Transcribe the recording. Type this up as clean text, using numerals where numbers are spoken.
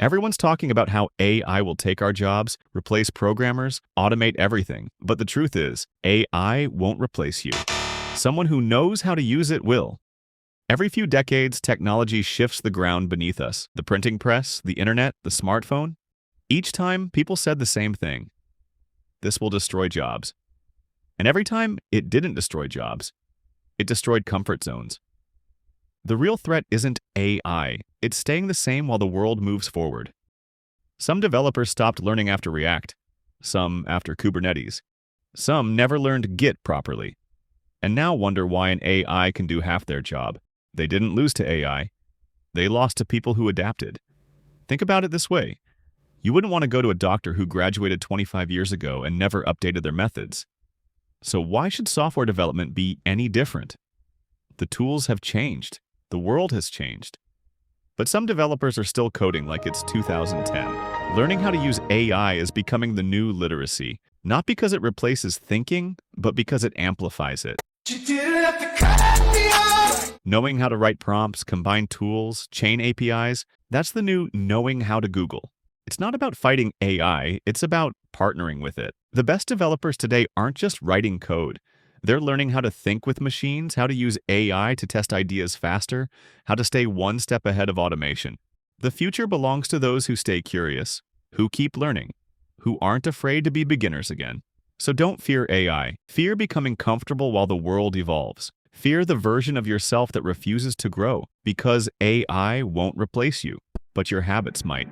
Everyone's talking about how AI will take our jobs, replace programmers, automate everything. But the truth is, AI won't replace you. Someone who knows how to use it will. Every few decades, technology shifts the ground beneath us. The printing press, the internet, the smartphone. Each time, people said the same thing. This will destroy jobs. And every time, it didn't destroy jobs. It destroyed comfort zones. The real threat isn't AI. It's staying the same while the world moves forward. Some developers stopped learning after React. Some after Kubernetes. Some never learned Git properly. And now wonder why an AI can do half their job. They didn't lose to AI. They lost to people who adapted. Think about it this way. You wouldn't want to go to a doctor who graduated 25 years ago and never updated their methods. So why should software development be any different? The tools have changed. The world has changed. But some developers are still coding like it's 2010. Learning how to use AI is becoming the new literacy, not because it replaces thinking, but because it amplifies it. Knowing how to write prompts, combine tools, chain APIs, that's the new knowing how to Google. It's not about fighting AI, it's about partnering with it. The best developers today aren't just writing code. They're learning how to think with machines, how to use AI to test ideas faster, how to stay one step ahead of automation. The future belongs to those who stay curious, who keep learning, who aren't afraid to be beginners again. So don't fear AI. Fear becoming comfortable while the world evolves. Fear the version of yourself that refuses to grow, because AI won't replace you, but your habits might.